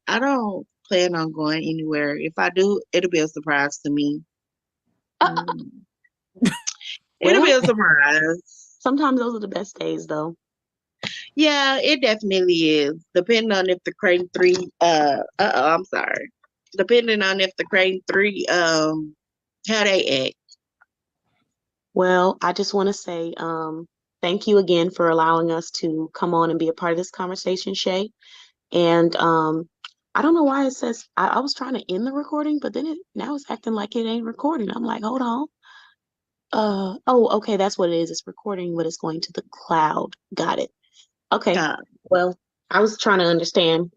I don't plan on going anywhere. If I do, it'll be a surprise to me. Mm. It'll be Well, a surprise. sometimes those are the best days, though. Yeah, it definitely is. Depending on if the Crane 3 I'm sorry. Depending on if the Crane 3 how they act. Well, I just want to say thank you again for allowing us to come on and be a part of this conversation, Shay. And I don't know why it says I was trying to end the recording, but then now it's acting like it ain't recording. I'm like, hold on. Oh, okay, that's what it is. It's recording, but it's going to the cloud. Got it. Okay. Uh, Well, I was trying to understand.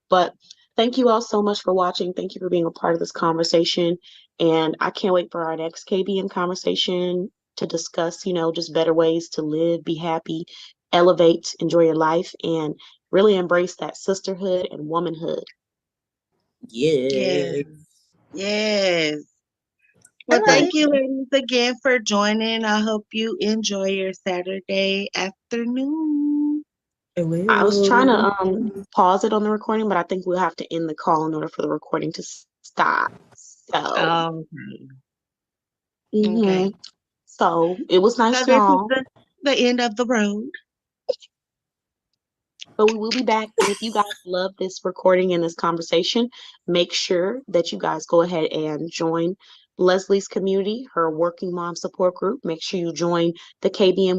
But thank you all so much for watching. Thank you for being a part of this conversation. And I can't wait for our next KBM conversation to discuss, just better ways to live, be happy, elevate, enjoy your life, and really embrace that sisterhood and womanhood. yes. Yeah. Yes. All Well, right. thank you, ladies, again for joining. I hope you enjoy your Saturday afternoon. It I was trying to will. pause it on the recording, but I think we'll have to end the call in order for the recording to stop. So, Okay. mhm. Okay. So it was So nice, this is y'all. the end of the road. But we will be back. And if you guys love this recording and this conversation, make sure that you guys go ahead and join Leslie's community, her working mom support group. Make sure you join the KBM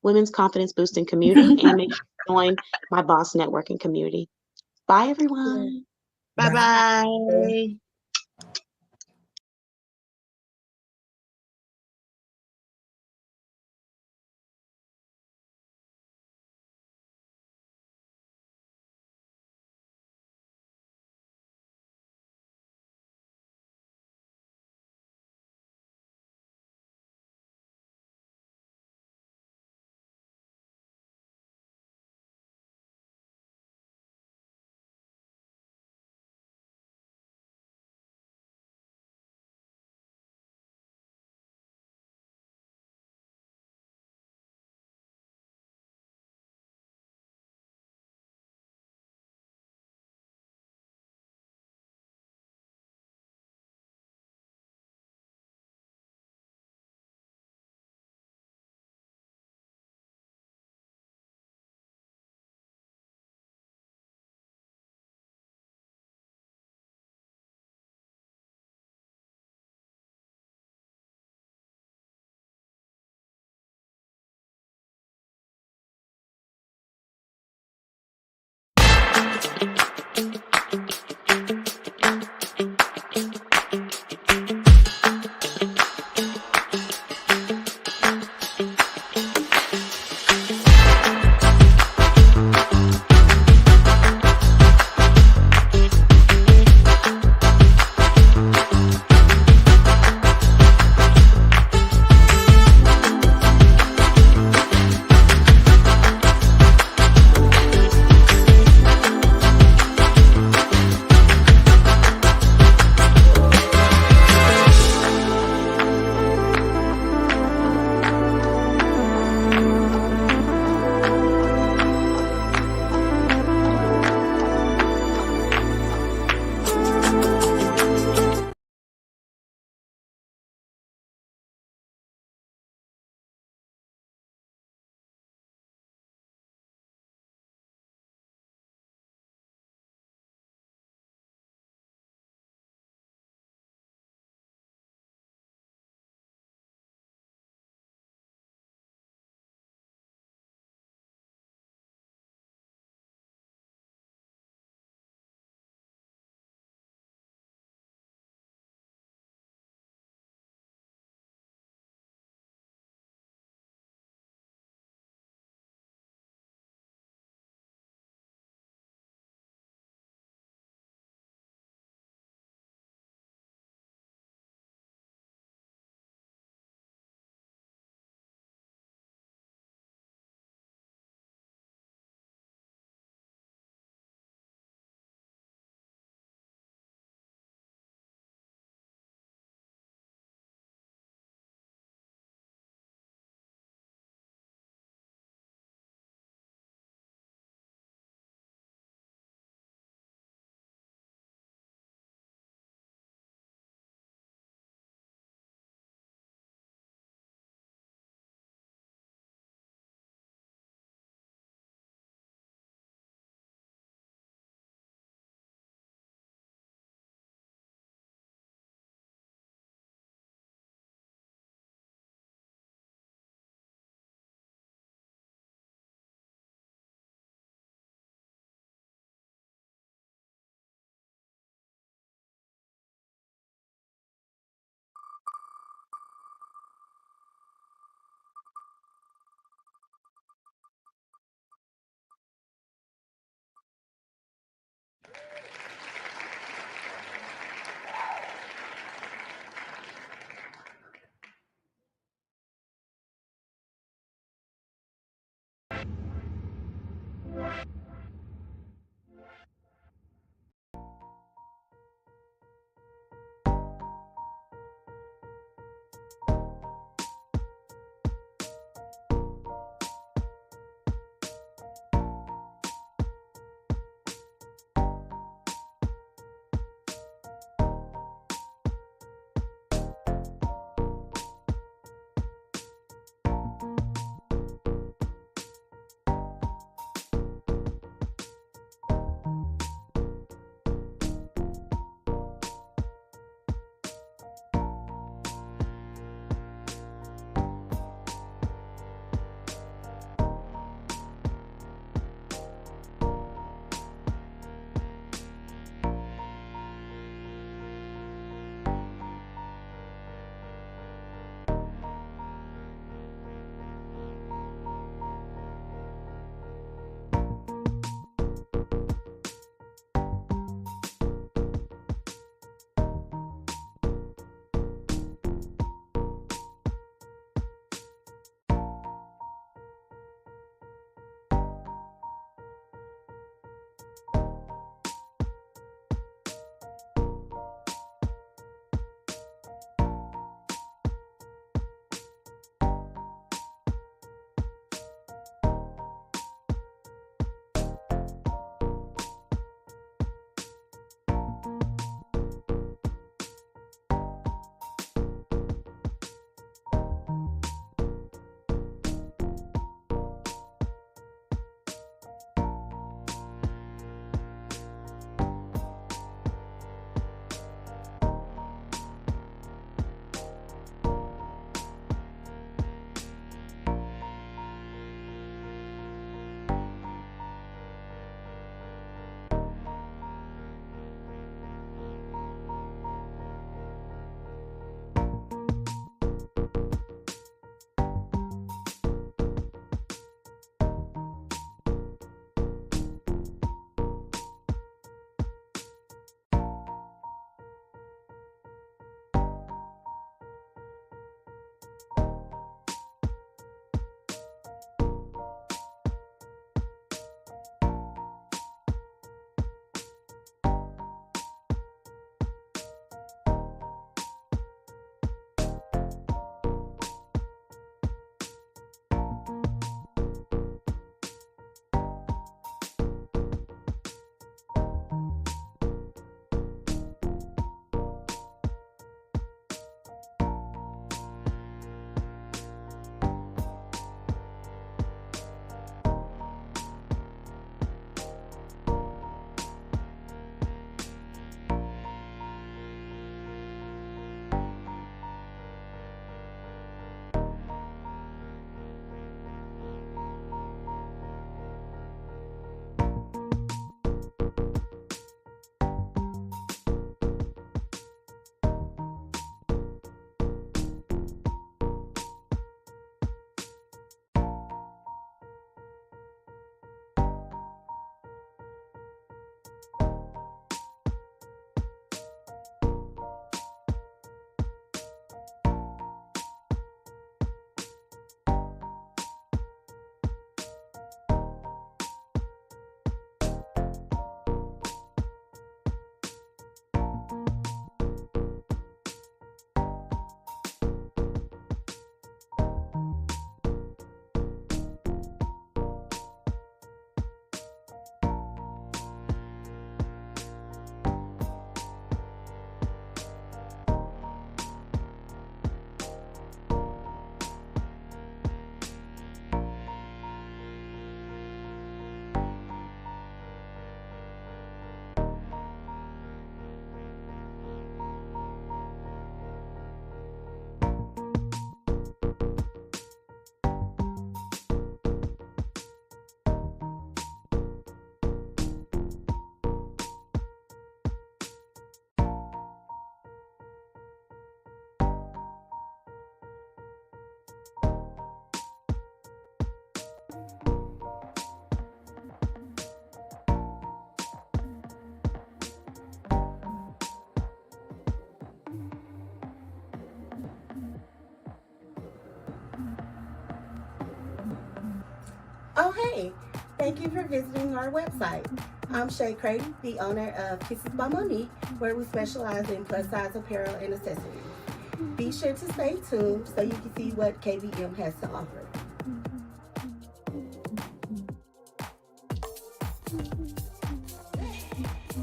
Women's Confidence Boosting Community, and make sure you join my Boss Networking community. Bye, everyone. Bye Bye. bye. Oh, hey, Thank you for visiting our website. I'm Shay Crayton, the owner of Kisses By Monique, where we specialize in plus-size apparel and accessories. Be sure to stay tuned so you can see what KBM has to offer.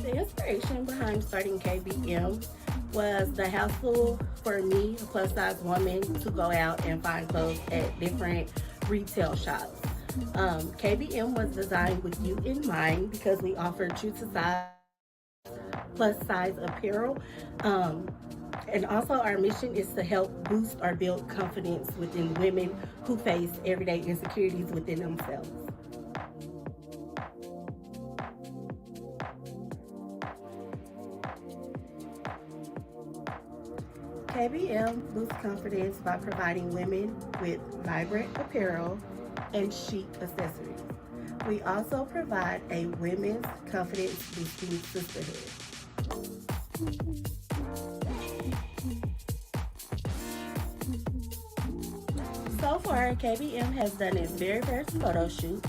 The inspiration behind starting KBM was the hassle for me, a plus-size woman, to go out and find clothes at different retail shops. KBM was designed with you in mind because we offer true to size plus size apparel. And also our mission is to help boost or build confidence within women who face everyday insecurities within themselves. KBM boosts confidence by providing women with vibrant apparel and chic accessories. We also provide a women's confidence boosting sisterhood. So far, KBM has done its very first photo shoot.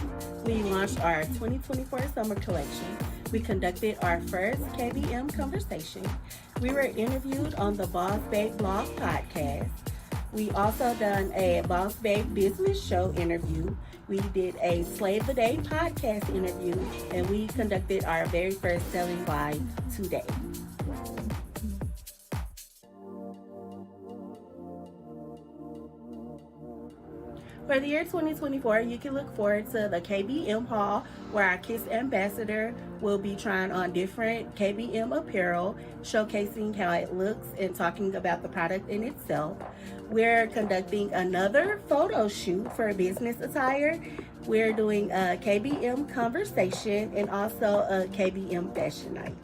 We launched our 2024 summer collection. We conducted our first KBM conversation. We were interviewed on the Boss Babe Blog podcast. We also done a Boss Babe Business Show interview. We did a Slave the Day podcast interview, and we conducted our very first selling live today. For the year 2024, you can look forward to the KBM haul, where our Kiss ambassador will be trying on different KBM apparel, showcasing how it looks and talking about the product in itself. We're conducting another photo shoot for business attire. We're doing a KBM conversation and also a KBM fashion night.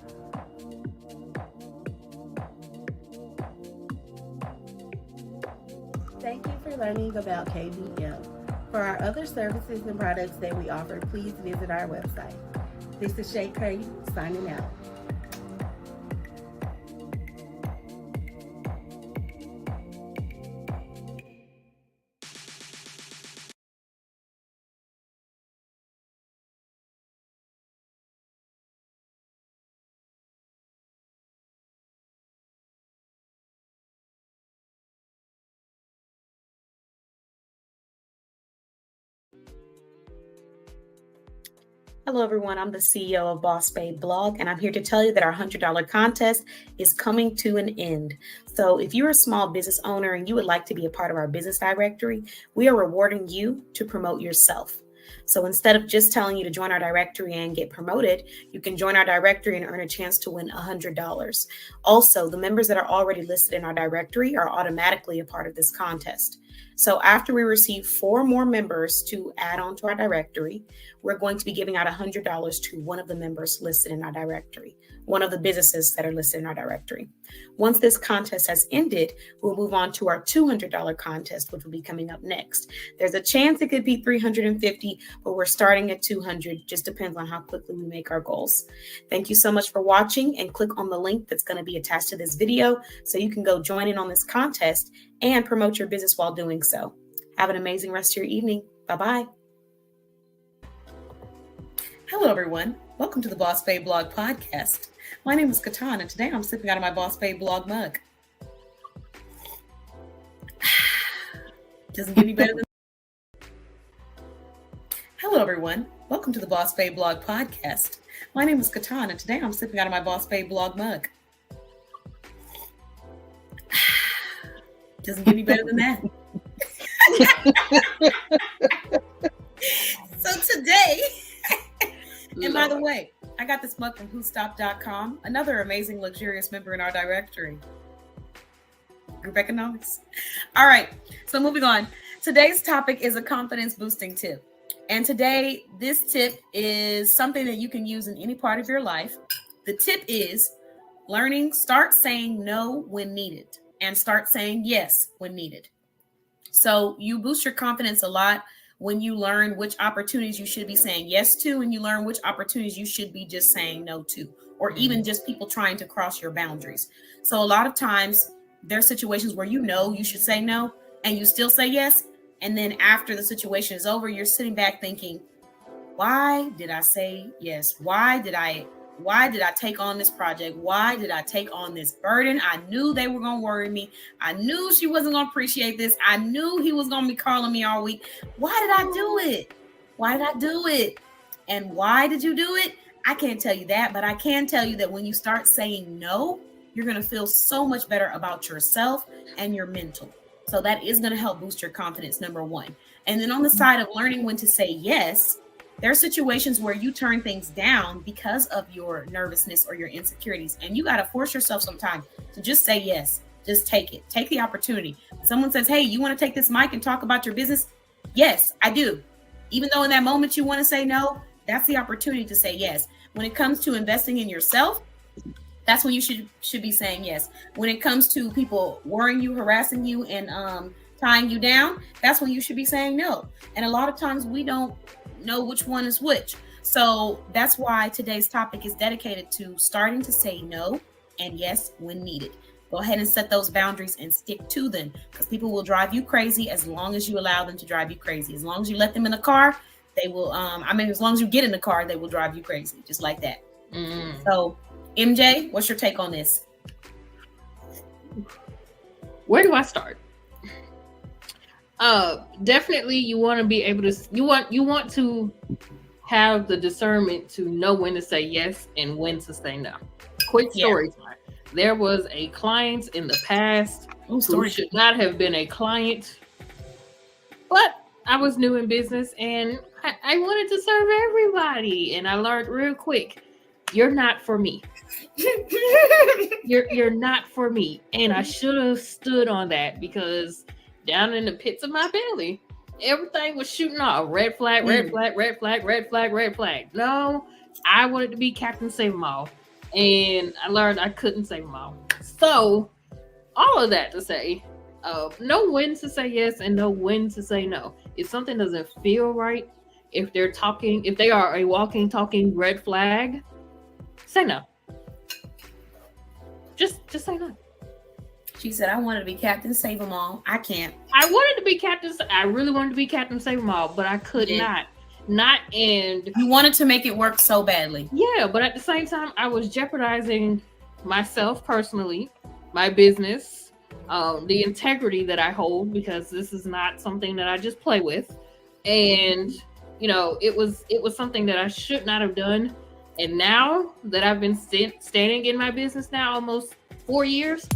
Thank you for learning about KBM. For our other services and products that we offer, please visit our website. This is Shay Crayton signing out. Hello, everyone. I'm the CEO of Boss Babe Blog, and I'm here to tell you that our $100 contest is coming to an end. So if you're a small business owner and you would like to be a part of our business directory, we are rewarding you to promote yourself. So instead of just telling you to join our directory and get promoted, you can join our directory and earn a chance to win $100. Also, the members that are already listed in our directory are automatically a part of this contest. So after we receive 4 more members to add on to our directory, we're going to be giving out $100 to one of the members listed in our directory, one of the businesses that are listed in our directory. Once this contest has ended, we'll move on to our $200 contest, which will be coming up next. There's a chance it could be $350, but we're starting at $200. Just depends on how quickly we make our goals. Thank you so much for watching, and click on the link that's going to be attached to this video so you can go join in on this contest and promote your business while doing so. Have an amazing rest of your evening. Bye-bye. Hello, everyone. Welcome to the Boss Babe Blog podcast. My name is KeTohn, and today I'm sipping out of my Boss Babe Blog mug. Doesn't get any better than Hello, everyone. Welcome to the Boss Babe Blog podcast. My name is KeTohn, and today I'm sipping out of my Boss Babe Blog mug. Doesn't get any better than that. So today, and by the way, I got this mug from whostop.com, another amazing, luxurious member in our directory. Group economics. All right, so moving on. Today's topic is a confidence boosting tip. And today, this tip is something that you can use in any part of your life. The tip is start saying no when needed and start saying yes when needed. So you boost your confidence a lot when you learn which opportunities you should be saying yes to, and you learn which opportunities you should be just saying no to, or even just people trying to cross your boundaries. So a lot of times there's situations where you should say no and you still say yes. And then after the situation is over, you're sitting back thinking, why did I say yes? Why did I take on this project? Why did I take on this burden? I knew they were going to worry me. I knew she wasn't going to appreciate this. I knew he was going to be calling me all week. Why did I do it? Why did I do it? And why did you do it? I can't tell you that, but I can tell you that when you start saying no, you're going to feel so much better about yourself and your mental. So that is going to help boost your confidence, number one. And then on the side of learning when to say yes, there are situations where you turn things down because of your nervousness or your insecurities. And you got to force yourself sometimes to just say yes. Just take it. Take the opportunity. Someone says, hey, you want to take this mic and talk about your business? Yes, I do. Even though in that moment you want to say no, that's the opportunity to say yes. When it comes to investing in yourself, that's when you should be saying yes. When it comes to people worrying you, harassing you, and tying you down, that's when you should be saying no. And a lot of times we don't know which one is which. So that's why today's topic is dedicated to starting to say no and yes when needed. Go ahead and set those boundaries and stick to them, because people will drive you crazy as long as you allow them to drive you crazy. As long as you let them in the car, they will, as long as you get in the car, they will drive you crazy, just like that. So, MJ, what's your take on this? Where do I start? Definitely you want to be able to, you want to have the discernment to know when to say yes and when to say no. Quick story time. There was a client in the past who should not have been a client, but I was new in business and I wanted to serve everybody. And I learned real quick, you're not for me. You're not for me. And I should have stood on that, because down in the pits of my belly, everything was shooting off. Red flag, red flag, red flag, red flag, red flag. No, I wanted to be Captain Save 'em All. And I learned I couldn't save them all. So all of that to say, know when to say yes and know when to say no. If something doesn't feel right, if they are a walking, talking red flag, say no. Just say no. She said, I wanted to be Captain Save 'em All. I can't. I really wanted to be Captain Save 'em All, but I could not. And you wanted to make it work so badly. Yeah, but at the same time, I was jeopardizing myself personally, my business, the integrity that I hold, because this is not something that I just play with. And it was something that I should not have done. And now that I've been standing in my business now almost 4 years,